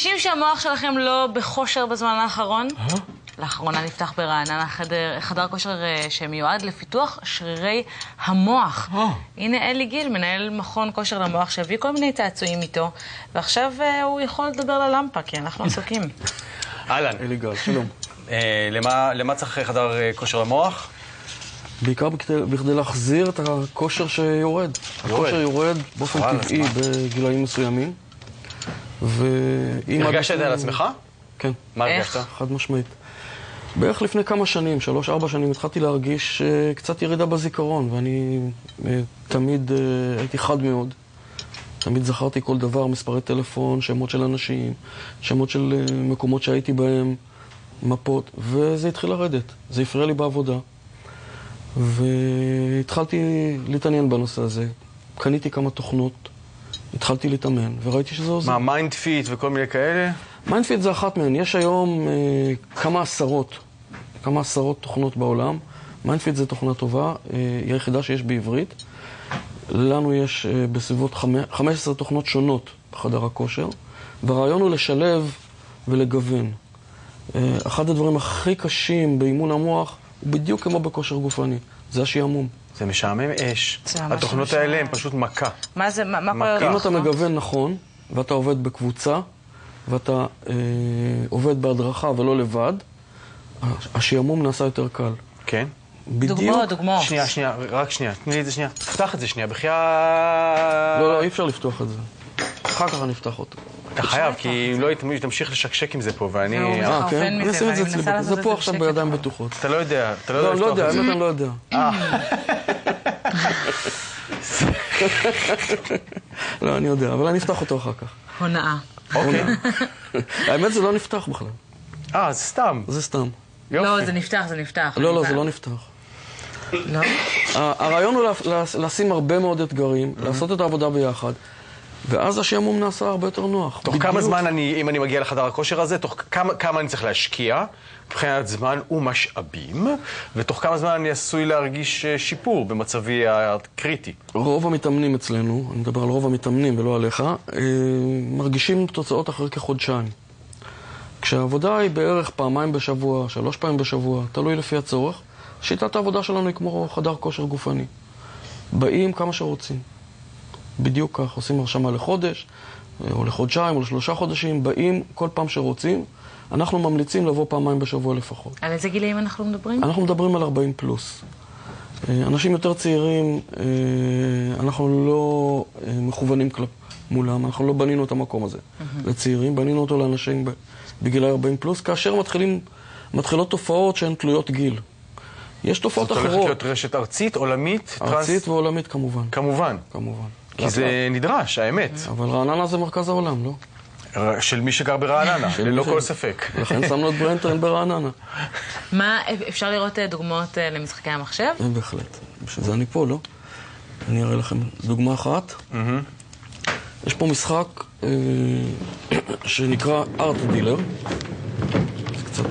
מרגישים שהמוח שלכם לא בכושר בזמן האחרון? לאחרונה נפתח ברעננה חדר כושר שמיועד לפיתוח שרירי המוח. הנה אלי גיל, מנהל מכון כושר למוח, שהביא כל מיני צעצועים איתו, ועכשיו הוא יכול לדבר ללמפה, כי אנחנו עסוקים. אהלן. אלי גיל, שלום. למה צריך חדר כושר למוח? בעיקר בכדי להחזיר את הכושר שיורד. הכושר יורד באופן טבעי בגילאים מסוימים. הרגשת את זה על עצמך? כן. מה הרגשת? חד משמעית. בערך לפני כמה שנים, 3-4 שנים, התחלתי להרגיש קצת ירידה בזיכרון, ואני תמיד הייתי חד מאוד. תמיד זכרתי כל דבר, מספרי טלפון, שמות של אנשים, שמות של מקומות שהייתי בהם, מפות, וזה התחיל לרדת. זה הפריע לי בעבודה. והתחלתי להתעניין בנושא הזה. קניתי כמה תוכנות, התחלתי להתאמן, וראיתי שזה עוזר. מה, מיינד פיט וכל מיני כאלה? מיינד פיט זה אחת מהן. יש היום כמה עשרות תוכנות בעולם. מיינד פיט זה תוכנה טובה, היא היחידה שיש בעברית. לנו יש בסביבות 15 תוכנות שונות בחדר הכושר, והרעיון הוא לשלב ולגוון. אחד הדברים הכי קשים באימון המוח הוא בדיוק כמו בכושר גופני, זה השעמום. זה משעמם אש. התוכנות האלה הן פשוט מכה. מה זה, מה קורה? אם אתה מגוון נכון, ואתה עובד בקבוצה, ואתה עובד בהדרכה ולא לבד, השעמום נעשה יותר קל. כן? דוגמאות. שנייה, רק שנייה. תני לי את זה שנייה. תפתח את זה שנייה, לא, אי אפשר לפתוח את זה. אחר כך אני אפתח אותו. אתה חייב, כי אם לא תמשיך לשקשק עם זה פה, ואני... כן? אני אשים את זה אצלי. זה פה עכשיו בידיים בטוחות. אתה לא יודע, לא, אני לא יודע, האמת אני לא יודע. לא, אני יודע, אבל אני אפתח אותו אחר כך. הונאה. אוקיי. האמת זה לא נפתח בכלל. זה סתם. זה סתם. לא, זה נפתח. לא, זה לא נפתח. לא? הרעיון הוא לשים הרבה מאוד אתגרים, לעשות את העבודה ביחד, ואז השעמום נעשה הרבה יותר נוח. תוך כמה זמן אם אני מגיע לחדר הכושר הזה, תוך כמה אני צריך להשקיע, מבחינת זמן ומשאבים, ותוך כמה זמן אני עשוי להרגיש שיפור במצבי הקריטי? רוב המתאמנים אצלנו, אני מדבר על רוב המתאמנים ולא עליך, מרגישים תוצאות אחרי כחודשיים. כשהעבודה היא בערך 2 בשבוע, 3 פעמים בשבוע, תלוי לפי הצורך, שיטת העבודה שלנו היא כמו חדר כושר גופני. באים כמה שרוצים. בדיוק כך, עושים הרשמה לחודש, או לחודשיים, או ל3 חודשים, באים כל פעם שרוצים. אנחנו ממליצים לבוא 2 בשבוע לפחות. על איזה גילאים אנחנו מדברים? אנחנו מדברים על 40 פלוס. אנשים יותר צעירים, אנחנו לא מכוונים מולם, אנחנו לא בנינו את המקום הזה לצעירים, בנינו אותו לאנשים בגילי 40 פלוס, כאשר מתחילות תופעות שהן תלויות גיל. יש תופעות אחרות. זאת הולכת להיות רשת ארצית, עולמית, ארצית ועולמית כמובן. כמובן. כי זה נדרש, האמת. אבל רעננה זה מרכז העולם, לא? של מי שגר ברעננה, ללא כל ספק. לכן שמנו את ברנטרן ברעננה. מה, אפשר לראות דוגמאות למשחקי המחשב? בהחלט. בשביל זה אני פה, לא? אני אראה לכם דוגמה אחת. יש פה משחק שנקרא Art Dealer. זה קצת...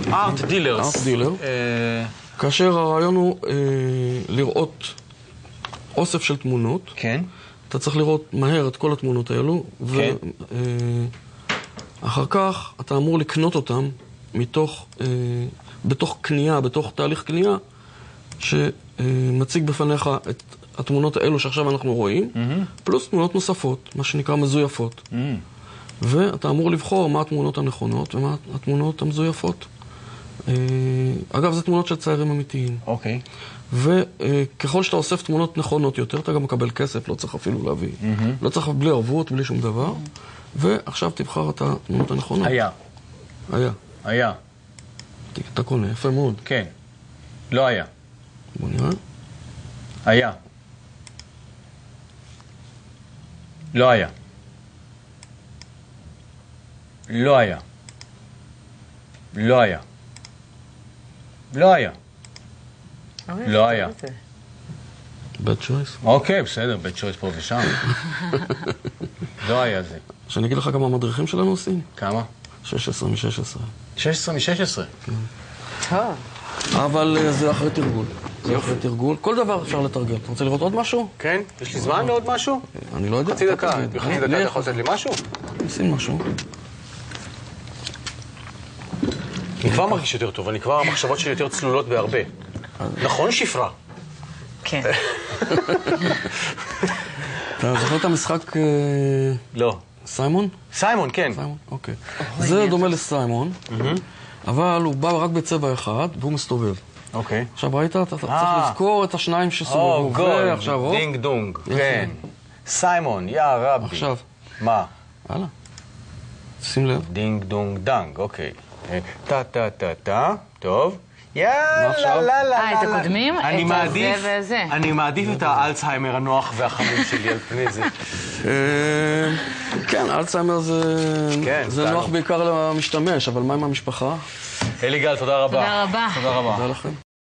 Art Dealers. Art Dealer. כאשר הרעיון הוא לראות אוסף של תמונות. כן. אתה צריך לראות מהר את כל התמונות האלו. כן. ואחר כך אתה אמור לקנות אותם בתוך קנייה, בתוך תהליך קנייה, שמציג בפניך את התמונות האלו שעכשיו אנחנו רואים, פלוס תמונות נוספות, מה שנקרא מזויפות. ואתה אמור לבחור מה התמונות הנכונות ומה התמונות המזויפות. אגב, זה תמונות של ציירים אמיתיים. אוקיי. וככל שאתה אוסף תמונות נכונות יותר, אתה גם מקבל כסף, לא צריך אפילו להביא. לא צריך בלי ערבות, בלי שום דבר. ועכשיו תבחר את התמונות הנכונות. היה. אתה קונה, יפה מאוד. כן. לא היה. בוא נראה. היה. לא היה. לא היה. לא היה. לא היה. לא היה. bad choice. אוקיי, בסדר, bad choice פה ושם. לא היה זה. שאני אגיד לך כמה המדריכים שלנו עושים? כמה? 16 מ-16. 16 מ-16? טוב. אבל זה אחרי תרגול. זה אחרי תרגול. כל דבר אפשר לתרגל. אתה רוצה לראות עוד משהו? כן? יש לי זמן לעוד משהו? אני לא יודע. חצי דקה. בחצי דקה אתה יכול לתת לי משהו? נשים משהו. אני כבר מרגיש יותר טוב, אני כבר המחשבות שלי יותר צלולות בהרבה. נכון, שפרה? כן. אתה זוכר את המשחק לא. סיימון? סיימון, כן. סיימון, אוקיי. זה דומה לסיימון, אבל הוא בא רק בצבע אחד והוא מסתובב. אוקיי. עכשיו ראית? אתה צריך לזכור את השניים שסובבו. גולד, דינג דונג, כן. סיימון, יא רבי. עכשיו. מה? הלאה. שים לב. דינג דונג דנג, אוקיי. טה טה טה טה, טוב. יאללה, עכשיו? לה לה. את הקודמים? אני את מעדיף, הזה וזה. אני מעדיף את האלצהיימר הנוח והחמים שלי על פני זה. כן, אלצהיימר זה נוח בעיקר למשתמש, אבל מה עם המשפחה? אלי גל, תודה רבה. תודה רבה. תודה רבה. תודה לכם.